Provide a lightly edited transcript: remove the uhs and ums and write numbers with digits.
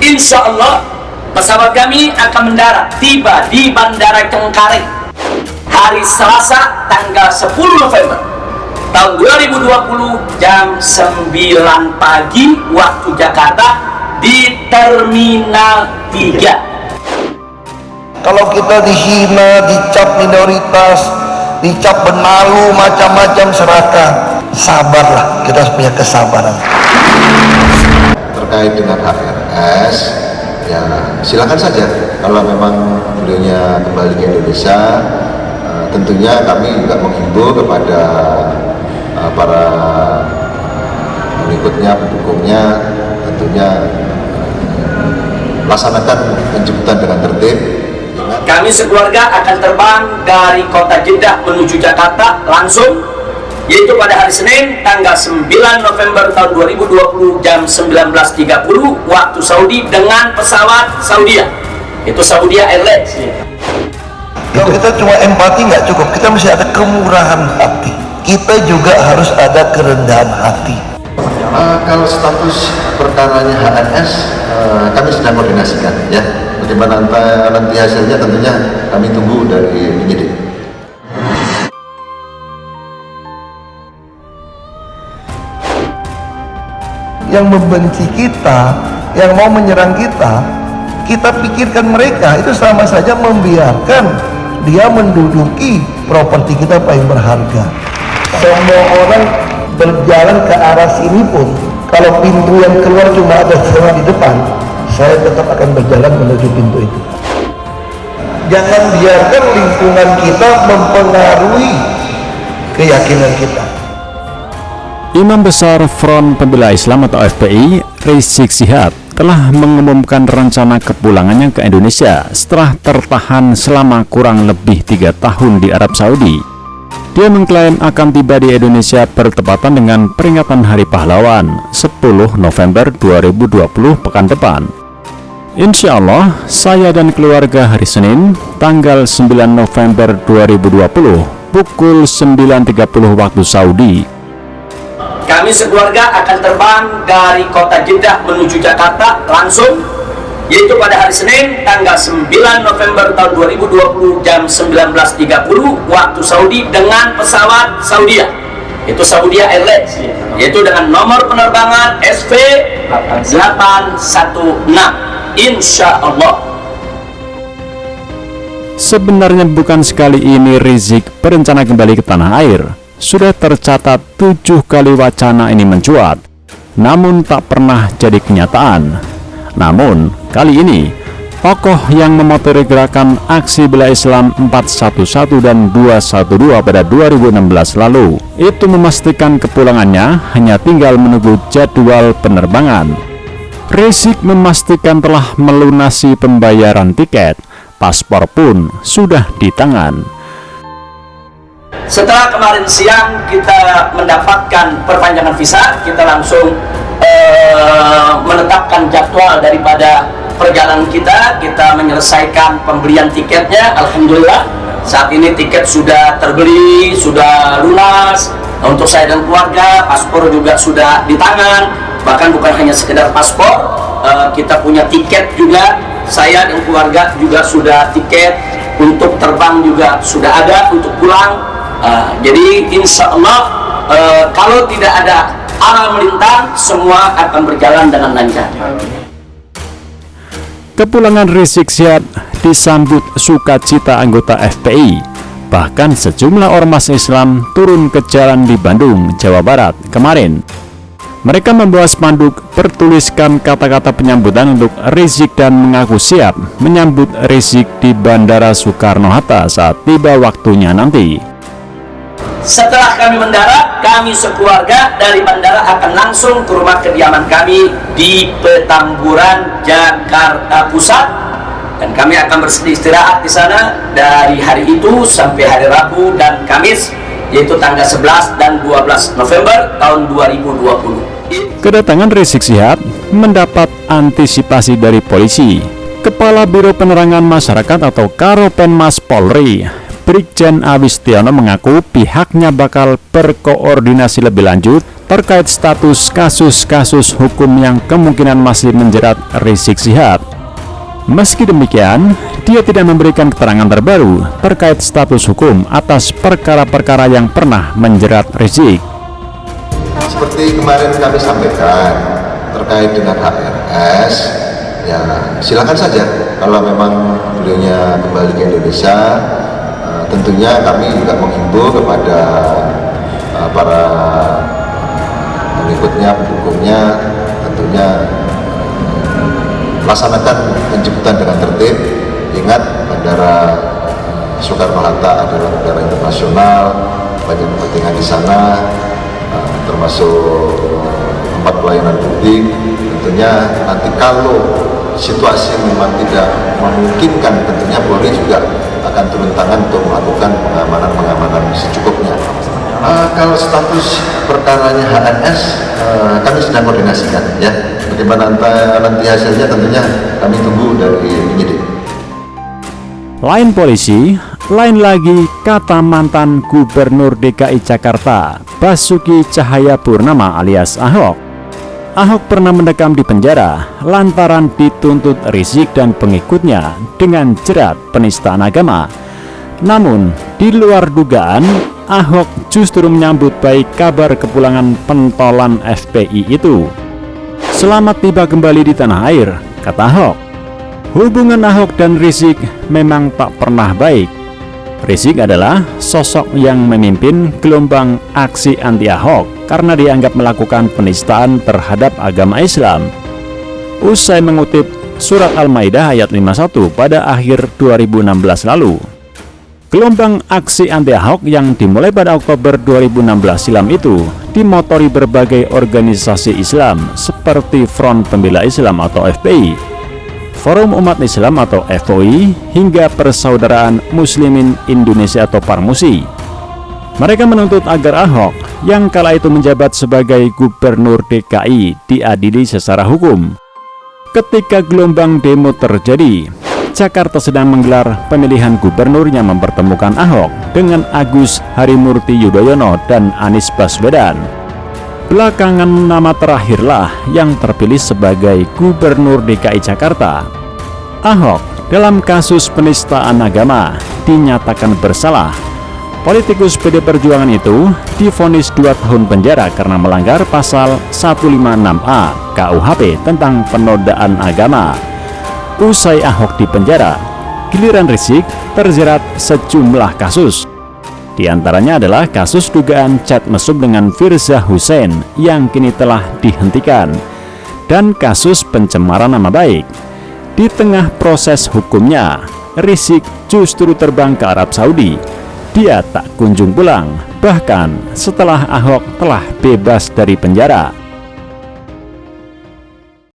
Insya Allah pesawat kami akan mendarat tiba di Bandara Cengkareng hari Selasa tanggal 10 November tahun 2020 jam 9 pagi waktu Jakarta di Terminal 3. Kalau kita dihina, dicap minoritas, dicap benalu, macam-macam serakah, sabarlah, kita harus punya kesabaran. Terkait dengan HRS, ya silakan saja. Kalau memang beliaunya kembali ke Indonesia, tentunya kami juga menghimbau kepada para pengikutnya, pendukungnya, tentunya laksanakan penjemputan dengan tertib. Kami sekeluarga akan terbang dari kota Jeddah menuju Jakarta langsung, yaitu pada hari Senin tanggal 9 November tahun 2020 jam 19.30 waktu Saudi dengan pesawat Saudia, itu Saudia Airlines. Kalau kita cuma empati nggak cukup, kita mesti ada kemurahan hati. Kita juga harus ada kerendahan hati. Kalau status perkaranya HRS, kami sedang koordinasikan, ya. Bagaimana nanti hasilnya tentunya kami tunggu dari penyidik. Yang membenci kita, yang mau menyerang kita, kita pikirkan mereka itu sama saja membiarkan dia menduduki properti kita paling berharga. Semua orang berjalan ke arah sini pun, kalau pintu yang keluar cuma ada cuma di depan, saya tetap akan berjalan menuju pintu itu. Jangan biarkan lingkungan kita mempengaruhi keyakinan kita. Imam Besar Front Pembela Islam atau FPI, Rizik Syihab, telah mengumumkan rencana kepulangannya ke Indonesia setelah tertahan selama kurang lebih 3 tahun di Arab Saudi. Dia mengklaim akan tiba di Indonesia bertepatan dengan peringatan Hari Pahlawan 10 November 2020 pekan depan. Insya Allah, saya dan keluarga hari Senin, tanggal 9 November 2020, pukul 9.30 waktu Saudi. Kami sekeluarga akan terbang dari kota Jeddah menuju Jakarta langsung, yaitu pada hari Senin tanggal 9 November tahun 2020 jam 19.30 waktu Saudi dengan pesawat Saudia, itu Saudia Airlines, yaitu dengan nomor penerbangan SV816. Insya Allah. Sebenarnya bukan sekali ini Rizik berencana kembali ke tanah air. Sudah tercatat 7 kali wacana ini mencuat, namun tak pernah jadi kenyataan. Namun kali ini tokoh yang memotori gerakan aksi bela Islam 411 dan 212 pada 2016 lalu itu memastikan kepulangannya hanya tinggal menunggu jadwal penerbangan. Rizik memastikan telah melunasi pembayaran tiket, paspor pun sudah di tangan. Setelah kemarin siang kita mendapatkan perpanjangan visa, kita langsung menetapkan jadwal daripada perjalanan kita menyelesaikan pembelian tiketnya. Alhamdulillah saat ini tiket sudah terbeli, sudah lunas. Untuk saya dan keluarga, paspor juga sudah di tangan. Bahkan bukan hanya sekedar paspor, kita punya tiket juga. Saya dan keluarga juga sudah tiket untuk terbang juga sudah ada untuk pulang. Jadi insya Allah kalau tidak ada arah melintang, semua akan berjalan dengan lancar. Kepulangan Rizik Syihab disambut sukacita anggota FPI. Bahkan sejumlah ormas Islam turun ke jalan di Bandung, Jawa Barat kemarin. Mereka membawa spanduk bertuliskan kata-kata penyambutan untuk Rizik dan mengaku siap menyambut Rizik di Bandara Soekarno-Hatta saat tiba waktunya nanti. Setelah kami mendarat, kami sekeluarga dari bandara akan langsung ke rumah kediaman kami di Petamburan, Jakarta Pusat, dan kami akan beristirahat di sana dari hari itu sampai hari Rabu dan Kamis, yaitu tanggal 11 dan 12 November tahun 2020. Kedatangan Rizik Syihab mendapat antisipasi dari polisi. Kepala Biro Penerangan Masyarakat atau Karopenmas Polri, Brigjen Awistiono mengaku pihaknya bakal berkoordinasi lebih lanjut terkait status kasus-kasus hukum yang kemungkinan masih menjerat Rizik Syihab. Meski demikian, dia tidak memberikan keterangan terbaru terkait status hukum atas perkara-perkara yang pernah menjerat Rizik. Seperti kemarin kami sampaikan terkait dengan HRS, ya silakan saja kalau memang beliaunya kembali ke Indonesia. Tentunya kami juga menghimbau kepada para pengikutnya, pendukungnya, tentunya laksanakan penjemputan dengan tertib. Ingat, Bandara Soekarno-Hatta adalah bandara internasional, banyak kepentingan di sana, termasuk tempat pelayanan publik. Tentunya nanti kalau situasi memang tidak memungkinkan, tentunya Polri juga akan turun tangan untuk melakukan pengamanan secukupnya. Kalau status perkaranya HNS, kami sedang koordinasikan, ya. Bagaimana nanti hasilnya tentunya kami tunggu dari penyidik. Lain polisi, lain lagi kata mantan Gubernur DKI Jakarta, Basuki Cahayapurnama alias Ahok. Ahok pernah mendekam di penjara lantaran dituntut Rizik dan pengikutnya dengan jerat penistaan agama. Namun, di luar dugaan, Ahok justru menyambut baik kabar kepulangan pentolan FPI itu. Selamat tiba kembali di tanah air, kata Ahok. Hubungan Ahok dan Rizik memang tak pernah baik. Rizik adalah sosok yang memimpin gelombang aksi anti Ahok karena dianggap melakukan penistaan terhadap agama Islam. Usai mengutip surat Al-Maidah ayat 51 pada akhir 2016 lalu. Gelombang aksi anti Ahok yang dimulai pada Oktober 2016 silam itu dimotori berbagai organisasi Islam seperti Front Pembela Islam atau FPI, Forum Umat Islam atau FOI, hingga Persaudaraan Muslimin Indonesia atau Parmusi. Mereka menuntut agar Ahok yang kala itu menjabat sebagai Gubernur DKI diadili secara hukum. Ketika gelombang demo terjadi, Jakarta sedang menggelar pemilihan gubernur yang mempertemukan Ahok dengan Agus Harimurti Yudhoyono dan Anies Baswedan. Belakangan nama terakhirlah yang terpilih sebagai Gubernur DKI Jakarta. Ahok dalam kasus penistaan agama dinyatakan bersalah. Politikus PD Perjuangan itu divonis 2 tahun penjara karena melanggar pasal 156A KUHP tentang penodaan agama. Usai Ahok di penjara, giliran Rizik terjerat sejumlah kasus. Di antaranya adalah kasus dugaan chat mesum dengan Firza Hussein yang kini telah dihentikan, dan kasus pencemaran nama baik. Di tengah proses hukumnya, Rizik justru terbang ke Arab Saudi. Dia tak kunjung pulang, bahkan setelah Ahok telah bebas dari penjara.